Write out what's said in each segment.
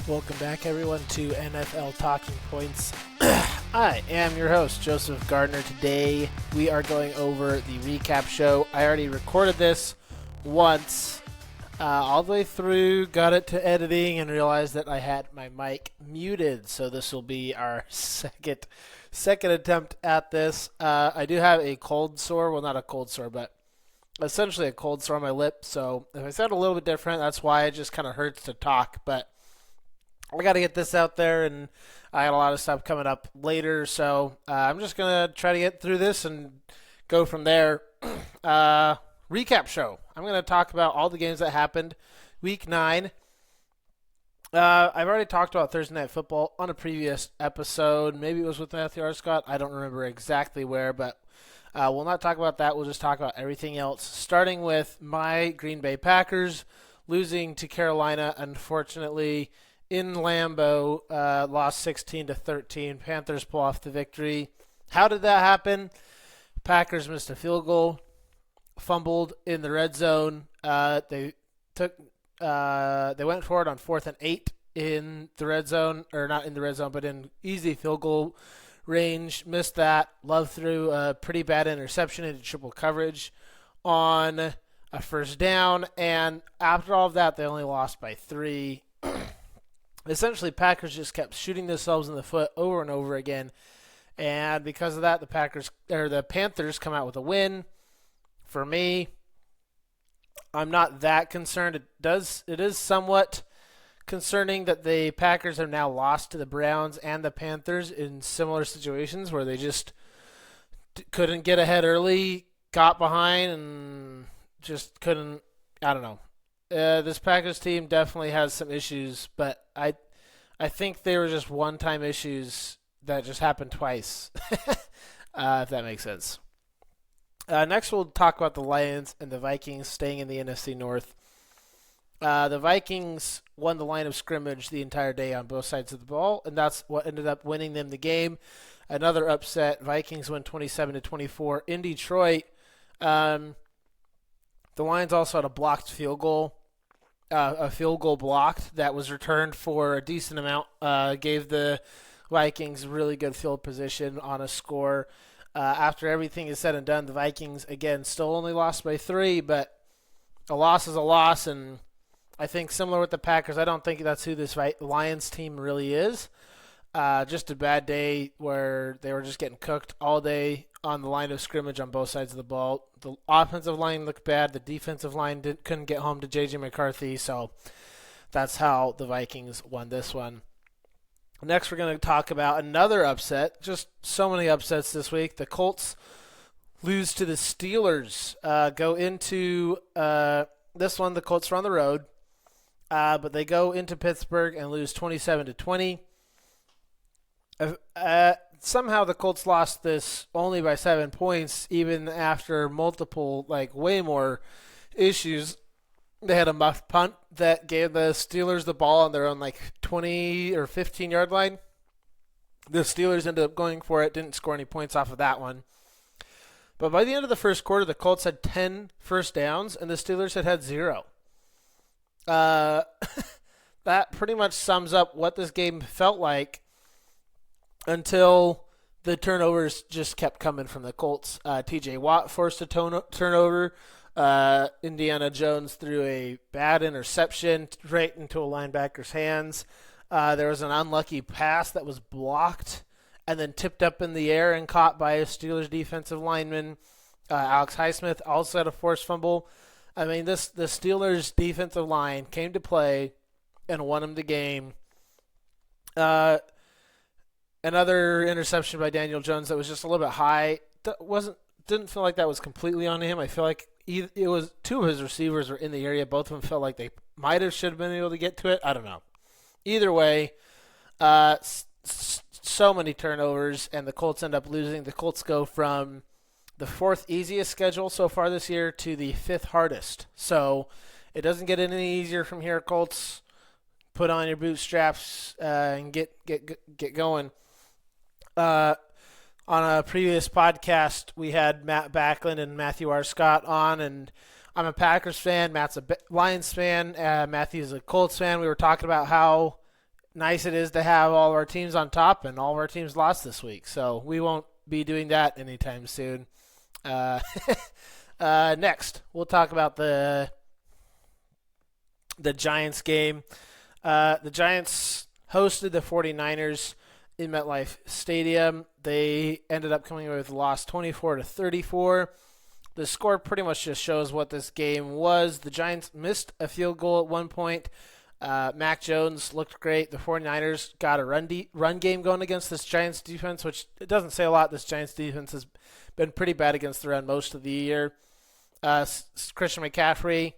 Welcome back, everyone, to NFL Talking Points. I am your host, Joseph Gardner. Today, we are going over the recap show. I already recorded this once, all the way through, got it to editing, and realized that I had my mic muted. So this will be our second attempt at this. I do have a cold sore. Well, not a cold sore, but essentially a cold sore on my lip. So if I sound a little bit different, that's why it just kind of hurts to talk. But I got to get this out there, and I got a lot of stuff coming up later, so I'm just going to try to get through this and go from there. Recap show. I'm going to talk about all the games that happened Week 9. I've already talked about Thursday Night Football on a previous episode. Maybe it was with Matthew R. Scott. I don't remember exactly where, but we'll not talk about that. We'll just talk about everything else, starting with my Green Bay Packers losing to Carolina, unfortunately, in Lambeau, lost 16-13. Panthers pull off the victory. How did that happen? Packers missed a field goal, fumbled in the red zone. They went for it on 4th and 8 in the red zone, or not in the red zone, but in easy field goal range. Missed that. Love threw a pretty bad interception into triple coverage on a first down, and after all of that, they only lost by 3. Essentially, Packers just kept shooting themselves in the foot over and over again, and because of that, the Panthers come out with a win. For me, I'm not that concerned. It is somewhat concerning that the Packers have now lost to the Browns and the Panthers in similar situations where they just couldn't get ahead early, got behind, and just couldn't. I don't know. This Packers team definitely has some issues, but I think they were just one-time issues that just happened twice, if that makes sense. Next, we'll talk about the Lions and the Vikings staying in the NFC North. The Vikings won the line of scrimmage the entire day on both sides of the ball, and that's what ended up winning them the game. Another upset, Vikings win 27-24 in Detroit. The Lions also had a blocked field goal. A field goal blocked that was returned for a decent amount. Gave the Vikings really good field position on a score. After everything is said and done, the Vikings, again, still only lost by 3, but a loss is a loss, and I think similar with the Packers, I don't think that's who this Lions team really is. Just a bad day where they were just getting cooked all day on the line of scrimmage on both sides of the ball. The offensive line looked bad. The defensive line couldn't get home to J.J. McCarthy, so that's how the Vikings won this one. Next, we're going to talk about another upset. Just so many upsets this week. The Colts lose to the Steelers. Go into this one, the Colts are on the road, but they go into Pittsburgh and lose 27-20. Somehow the Colts lost this only by 7 points, even after multiple, way more issues. They had a muffed punt that gave the Steelers the ball on their own, 20 or 15-yard line. The Steelers ended up going for it, didn't score any points off of that one. But by the end of the first quarter, the Colts had 10 first downs, and the Steelers had 0. That pretty much sums up what this game felt like until the turnovers just kept coming from the Colts. T.J. Watt forced a turnover. Indiana Jones threw a bad interception right into a linebacker's hands. There was an unlucky pass that was blocked and then tipped up in the air and caught by a Steelers defensive lineman. Alex Highsmith also had a forced fumble. I mean, the Steelers defensive line came to play and won them the game. Another interception by Daniel Jones that was just a little bit high. Didn't feel like that was completely on him. I feel like it was 2 of his receivers were in the area. Both of them felt like they should have been able to get to it. I don't know. Either way, so many turnovers, and the Colts end up losing. The Colts go from the 4th easiest schedule so far this year to the 5th hardest. So it doesn't get any easier from here, Colts. Put on your bootstraps and get going. On a previous podcast, we had Matt Backlund and Matthew R. Scott on, and I'm a Packers fan. Matt's a Lions fan. Matthew's a Colts fan. We were talking about how nice it is to have all of our teams on top, and all of our teams lost this week. So we won't be doing that anytime soon. Uh, next, we'll talk about the Giants game. The Giants hosted the 49ers in MetLife Stadium. They ended up coming away with a loss 24-34. The score pretty much just shows what this game was. The Giants missed a field goal at one point. Mac Jones looked great. The 49ers got a run game going against this Giants defense, which it doesn't say a lot. This Giants defense has been pretty bad against the run most of the year. Christian McCaffrey,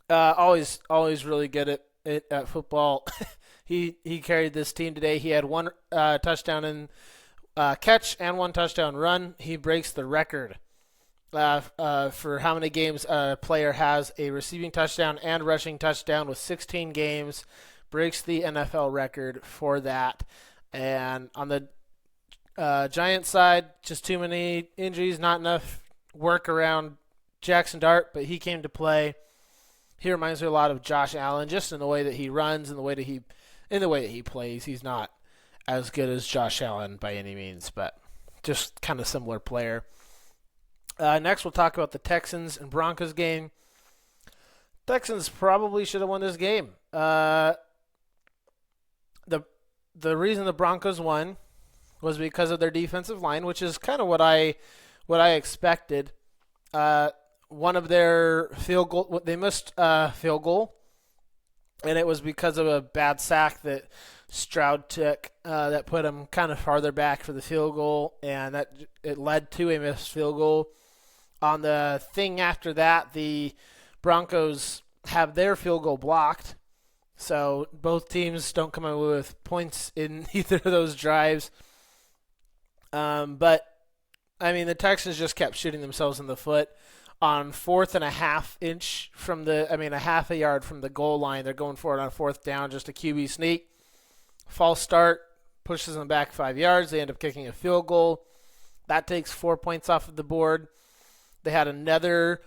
always really good at football. he carried this team today. He had one touchdown and catch and one touchdown run. He breaks the record for how many games a player has a receiving touchdown and rushing touchdown with 16 games. Breaks the NFL record for that. And on the Giants side, just too many injuries, not enough work around Jackson Dart, but he came to play. He reminds me a lot of Josh Allen, just in the way that he runs and the way that he plays. He's not as good as Josh Allen by any means, but just kind of similar player. Next, we'll talk about the Texans and Broncos game. Texans probably should have won this game. The reason the Broncos won was because of their defensive line, which is kind of what I expected. One of their field goal, they missed a field goal, and it was because of a bad sack that Stroud took that put him kind of farther back for the field goal, and that it led to a missed field goal. On the thing after that, the Broncos have their field goal blocked, so both teams don't come away with points in either of those drives. But I mean, the Texans just kept shooting themselves in the foot. On fourth and a half inch a half a yard from the goal line, they're going for it on fourth down, just a QB sneak. False start, pushes them back 5 yards. They end up kicking a field goal. That takes 4 points off of the board. They had another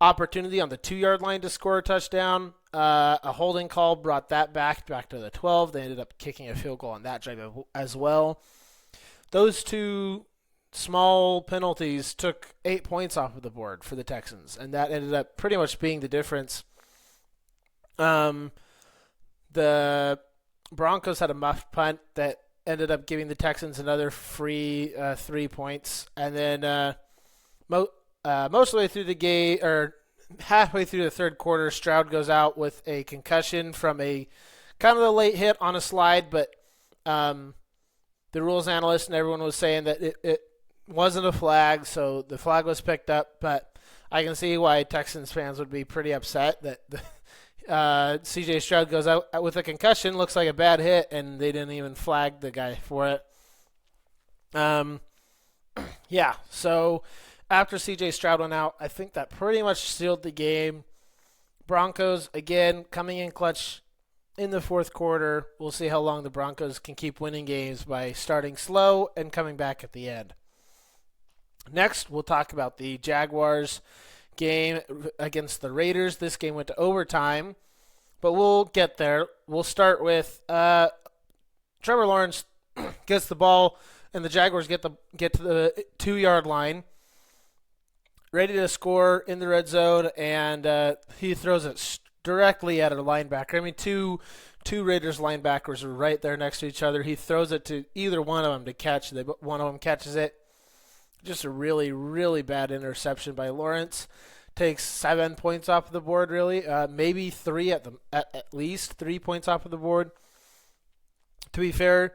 opportunity on the 2-yard line to score a touchdown. A holding call brought that back to the 12. They ended up kicking a field goal on that drive as well. Those two small penalties took 8 points off of the board for the Texans, and that ended up pretty much being the difference. The Broncos had a muffed punt that ended up giving the Texans another free 3 points, and then most of the way through the game, or halfway through the third quarter, Stroud goes out with a concussion from a kind of a late hit on a slide, but the rules analyst and everyone was saying that it wasn't a flag, so the flag was picked up, but I can see why Texans fans would be pretty upset that C.J. Stroud goes out with a concussion, looks like a bad hit, and they didn't even flag the guy for it. So after C.J. Stroud went out, I think that pretty much sealed the game. Broncos, again, coming in clutch in the fourth quarter. We'll see how long the Broncos can keep winning games by starting slow and coming back at the end. Next, we'll talk about the Jaguars game against the Raiders. This game went to overtime, but we'll get there. We'll start with Trevor Lawrence gets the ball, and the Jaguars get to the 2-yard line, ready to score in the red zone, and he throws it directly at a linebacker. I mean, two Raiders linebackers are right there next to each other. He throws it to either one of them to catch. One of them catches it. Just a really, really bad interception by Lawrence. Takes 7 points off the board, really. Maybe 3 at least 3 points off of the board. To be fair,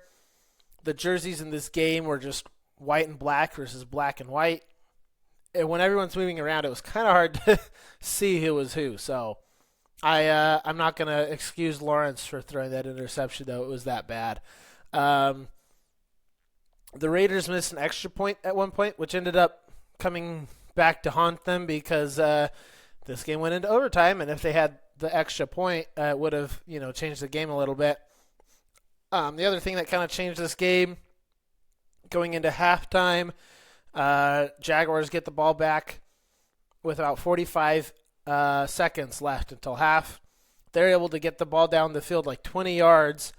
the jerseys in this game were just white and black versus black and white. And when everyone's moving around, it was kind of hard to see who was who. So I'm not going to excuse Lawrence for throwing that interception, though. It was that bad. The Raiders missed an extra point at one point, which ended up coming back to haunt them because this game went into overtime, and if they had the extra point, it would have changed the game a little bit. The other thing that kind of changed this game, going into halftime, Jaguars get the ball back with about 45 seconds left until half. they're able to get the ball down the field like 20 yards,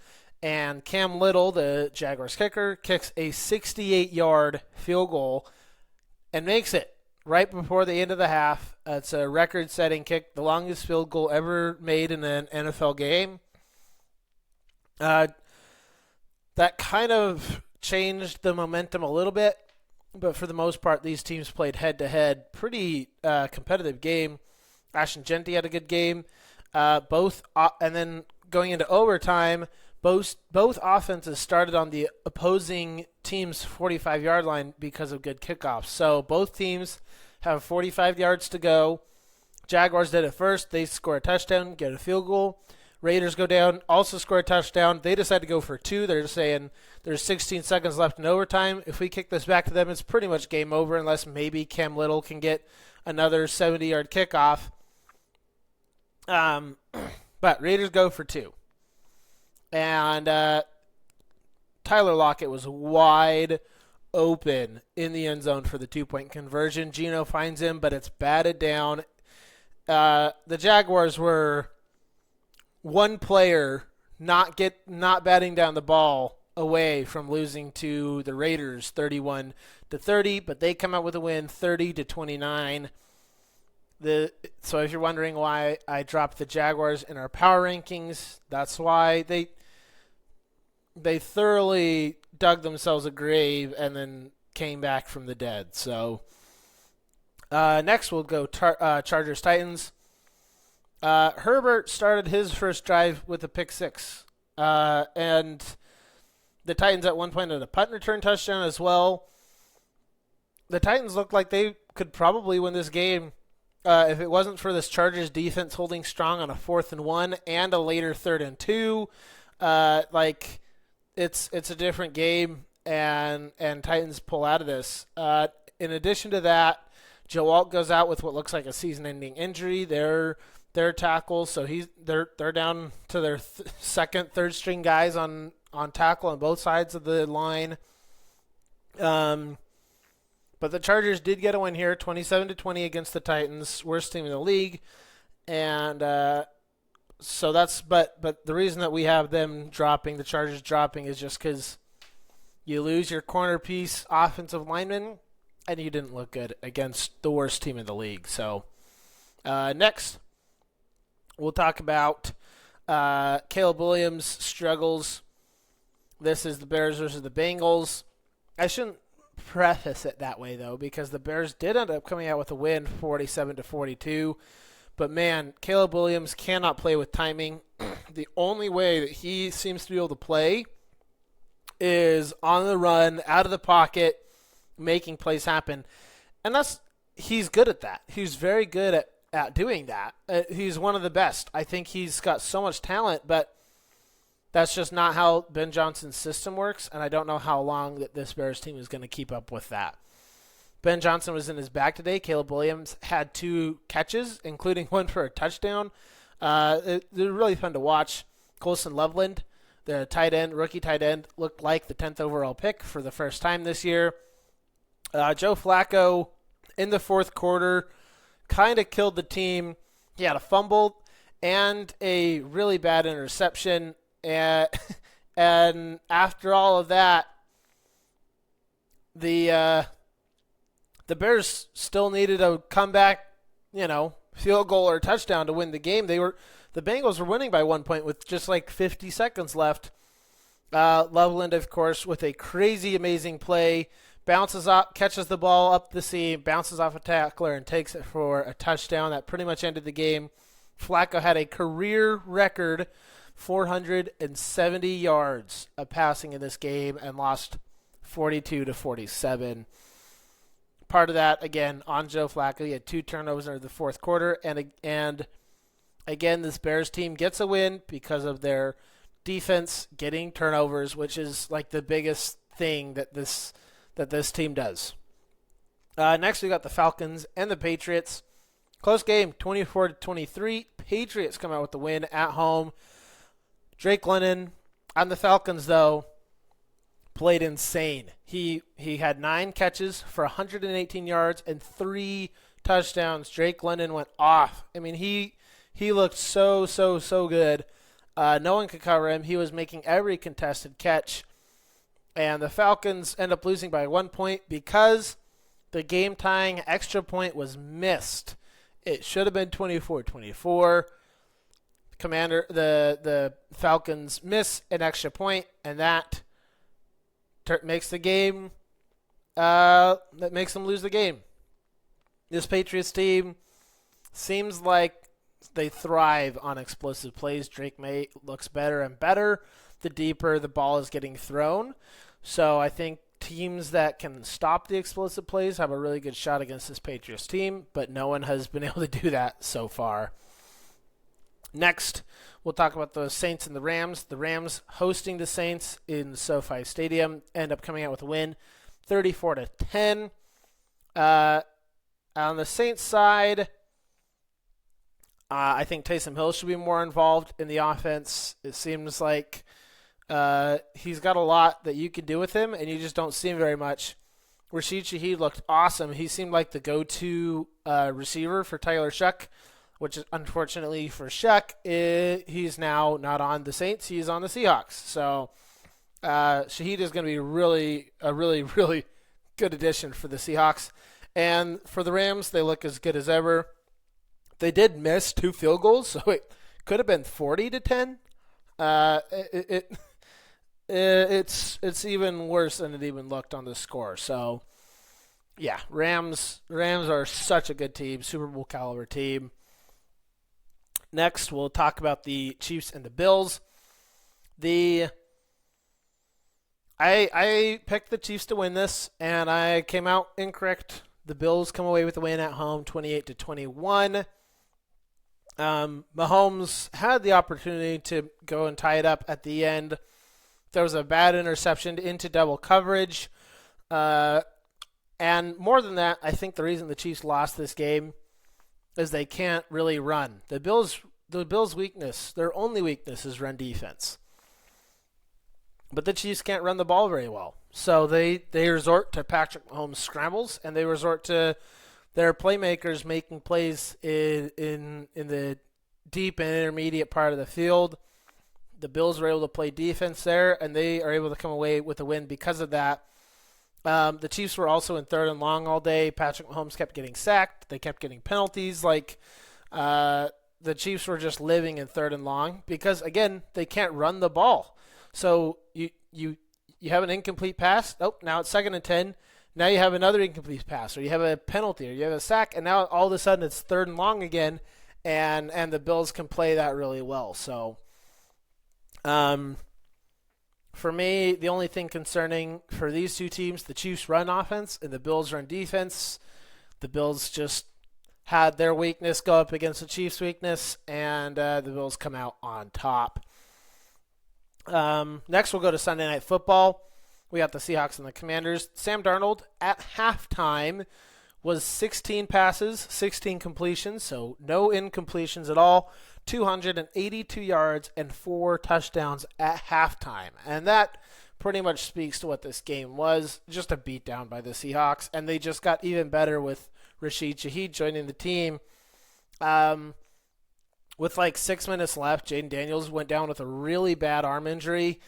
and Cam Little, the Jaguars kicker, kicks a 68-yard field goal and makes it right before the end of the half. It's a record-setting kick, the longest field goal ever made in an NFL game. That kind of changed the momentum a little bit, but for the most part, these teams played head-to-head. Pretty competitive game. Ashton Genty had a good game. And then going into overtime, both offenses started on the opposing team's 45-yard line because of good kickoffs. So both teams have 45 yards to go. Jaguars did it first. They score a touchdown, get a field goal. Raiders go down, also score a touchdown. They decide to go for two. They're saying there's 16 seconds left in overtime. If we kick this back to them, it's pretty much game over unless maybe Cam Little can get another 70-yard kickoff. But Raiders go for two. And Tyler Lockett was wide open in the end zone for the two-point conversion. Geno finds him, but it's batted down. The Jaguars were one player not batting down the ball away from losing to the Raiders 31-30, but they come out with a win 30-29. So if you're wondering why I dropped the Jaguars in our power rankings, that's why they thoroughly dug themselves a grave and then came back from the dead. So next we'll go Chargers-Titans. Herbert started his first drive with a pick six. And the Titans at one point had a punt return touchdown as well. The Titans looked like they could probably win this game if it wasn't for this Chargers defense holding strong on a 4th and 1 and a later 3rd and 2. It's a different game, and Titans pull out of this. In addition to that, Joe Alt goes out with what looks like a season-ending injury. Their tackle, so they're down to their second, third string guys on tackle on both sides of the line. But the Chargers did get a win here, 27-20 against the Titans, worst team in the league, and so that's but the reason that we have them dropping, the Chargers dropping, is just because you lose your corner piece offensive lineman, and you didn't look good against the worst team in the league. So next, we'll talk about Caleb Williams' struggles. This is the Bears versus the Bengals. I shouldn't preface it that way, though, because the Bears did end up coming out with a win, 47-42. But, man, Caleb Williams cannot play with timing. The only way that he seems to be able to play is on the run, out of the pocket, making plays happen. And he's good at that. He's very good at doing that. He's one of the best. I think he's got so much talent, but that's just not how Ben Johnson's system works, and I don't know how long that this Bears team is going to keep up with that. Ben Johnson was in his bag today. Caleb Williams had 2 catches, including one for a touchdown. They're really fun to watch. Colson Loveland, the rookie tight end, looked like the 10th overall pick for the first time this year. Joe Flacco, in the fourth quarter, kind of killed the team. He had a fumble and a really bad interception. And after all of that, the Bears still needed a comeback, field goal or touchdown to win the game. The Bengals were winning by 1 point with just like 50 seconds left. Loveland, of course, with a crazy, amazing play, bounces up, catches the ball up the seam, bounces off a tackler, and takes it for a touchdown. That pretty much ended the game. Flacco had a career record 470 yards of passing in this game and lost 42-47. Part of that, again, on Joe Flacco. He had 2 turnovers in the fourth quarter. And again, this Bears team gets a win because of their defense getting turnovers, which is like the biggest thing that this team does. Next, we got the Falcons and the Patriots. Close game, 24-23. Patriots come out with the win at home. Drake London on the Falcons, though, played insane. He had 9 catches for 118 yards and 3 touchdowns. Drake London went off. I mean, he He looked so, so, so good. No one could cover him. He was making every contested catch. And the Falcons end up losing by 1 point because the game-tying extra point was missed. It should have been 24-24. The Falcons miss an extra point, and that makes the game. That makes them lose the game. This Patriots team seems like they thrive on explosive plays. Drake May looks better and better the deeper the ball is getting thrown. So I think teams that can stop the explosive plays have a really good shot against this Patriots team, but no one has been able to do that so far. Next, we'll talk about the Saints and the Rams. The Rams hosting the Saints in SoFi Stadium end up coming out with a win, 34-10. On the Saints side, I think Taysom Hill should be more involved in the offense. It seems like he's got a lot that you can do with him, and you just don't see him very much. Rashid Shaheed looked awesome. He seemed like the go-to receiver for Tyler Shuck, which is unfortunately for Shuck, he's now not on the Saints. He's on the Seahawks. So Shaheed is going to be a really good addition for the Seahawks. And for the Rams, they look as good as ever. They did miss 2 field goals, so it could have been 40-10. It's even worse than it even looked on the score. So, yeah, Rams are such a good team, Super Bowl caliber team. Next, we'll talk about the Chiefs and the Bills. I picked the Chiefs to win this, and I came out incorrect. The Bills come away with the win at home, 28-21. Mahomes had the opportunity to go and tie it up at the end. There was a bad interception into double coverage. And more than that, I think the reason the Chiefs lost this game is they can't really run. The Bills' weakness, their only weakness is run defense. But the Chiefs can't run the ball very well. So they resort to Patrick Mahomes' scrambles, and they resort to their playmakers making plays in the deep and intermediate part of the field. The Bills were able to play defense there, and they are able to come away with a win because of that. The Chiefs were also in 3rd and long all day. Patrick Mahomes kept getting sacked. They kept getting penalties. The Chiefs were just living in 3rd and long because, again, they can't run the ball. So you have an incomplete pass. Oh, now it's 2nd and 10. Now you have another incomplete pass, or you have a penalty, or you have a sack, and now all of a sudden it's 3rd and long again, and the Bills can play that really well. So, for me, the only thing concerning for these two teams, the Chiefs run offense and the Bills run defense. The Bills just had their weakness go up against the Chiefs' weakness, and the Bills come out on top. Next, we'll go to Sunday Night Football. We got the Seahawks and the Commanders. Sam Darnold at halftime was 16 passes, 16 completions, so no incompletions at all, 282 yards, and 4 touchdowns at halftime. And that pretty much speaks to what this game was, just a beatdown by the Seahawks, and they just got even better with Rashid Shaheed joining the team. With 6 minutes left, Jaden Daniels went down with a really bad arm injury.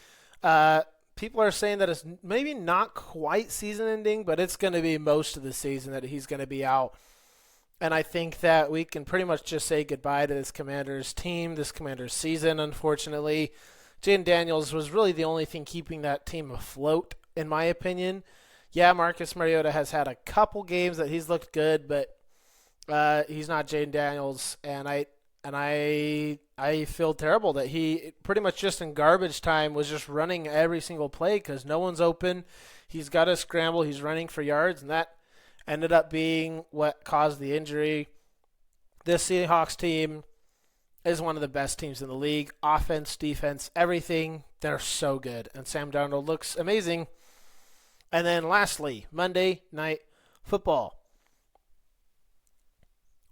People are saying that it's maybe not quite season-ending, but it's going to be most of the season that he's going to be out. And I think that we can pretty much just say goodbye to this Commanders team, this Commanders season, unfortunately. Jaden Daniels was really the only thing keeping that team afloat, in my opinion. Yeah, Marcus Mariota has had a couple games that he's looked good, but he's not Jaden Daniels, and I feel terrible that he pretty much just in garbage time was just running every single play because no one's open. He's got to scramble. He's running for yards, and that ended up being what caused the injury. This Seahawks team is one of the best teams in the league. Offense, defense, everything. They're so good, and Sam Darnold looks amazing. And then lastly, Monday Night Football.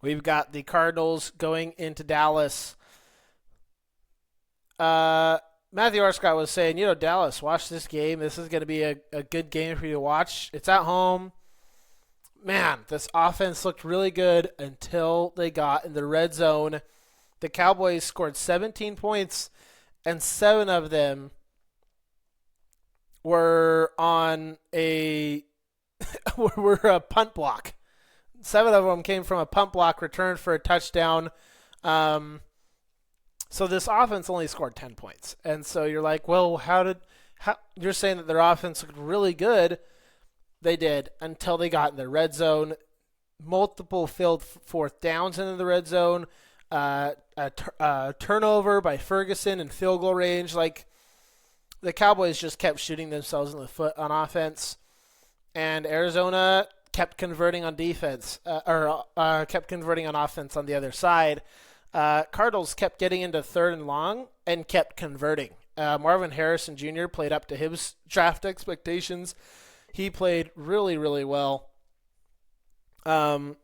We've got the Cardinals going into Dallas. Matthew Arscott was saying, Dallas, watch this game. This is going to be a good game for you to watch. It's at home. Man, this offense looked really good until they got in the red zone. The Cowboys scored 17 points, and 7 of them were on a were a punt block. 7 of them came from a punt block return for a touchdown. So this offense only scored 10 points. And so you're like, well, you're saying that their offense looked really good. They did until they got in the red zone. Multiple failed fourth downs into the red zone. A turnover by Ferguson in field goal range. Like, the Cowboys just kept shooting themselves in the foot on offense. And Arizona kept converting on defense, kept converting on offense on the other side. Cardinals kept getting into third and long and kept converting. Marvin Harrison Jr. played up to his draft expectations. He played really, really well. Yeah,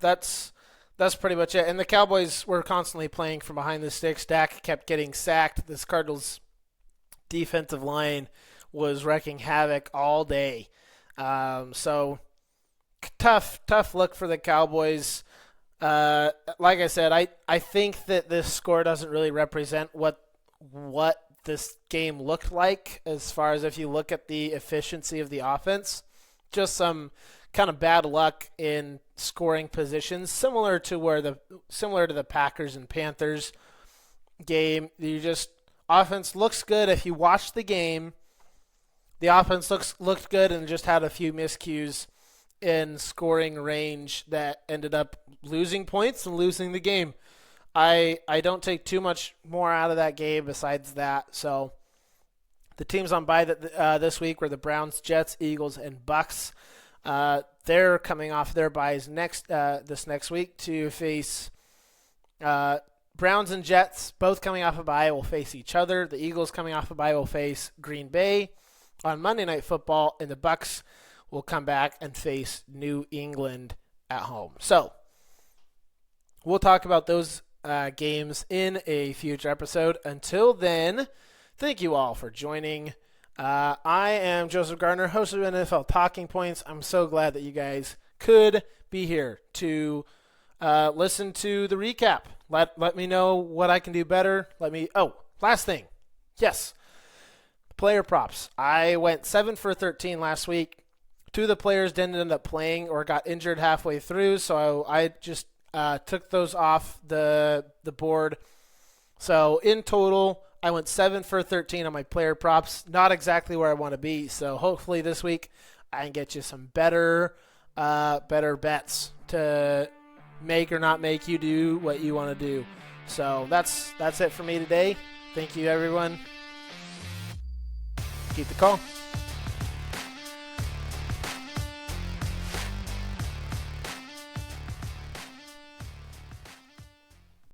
that's pretty much it. And the Cowboys were constantly playing from behind the sticks. Dak kept getting sacked. This Cardinals defensive line was wreaking havoc all day. So tough look for the Cowboys. Like I said, I think that this score doesn't really represent what this game looked like as far as if you look at the efficiency of the offense. Just some kind of bad luck in scoring positions, similar to the Packers and Panthers game. Offense looks good if you watch the game. The offense looked good and just had a few miscues in scoring range that ended up losing points and losing the game. I don't take too much more out of that game besides that. So the teams on bye this week were the Browns, Jets, Eagles, and Bucks. They're coming off their byes this next week to face Browns and Jets, both coming off a bye, will face each other. The Eagles coming off a bye will face Green Bay on Monday Night Football, and the Bucks will come back and face New England at home. So we'll talk about those games in a future episode. Until then, thank you all for joining. I am Joseph Gardner, host of NFL Talking Points. I'm so glad that you guys could be here to listen to the recap. Let me know what I can do better. Last thing. Yes. Player props. I went 7 for 13 last week. 2 of the players didn't end up playing or got injured halfway through, so I just took those off the board. So in total, I went 7 for 13 on my player props. Not exactly where I want to be, so hopefully this week I can get you some better bets to make or not make you do what you want to do. So that's it for me today. Thank you, everyone. Keep the call.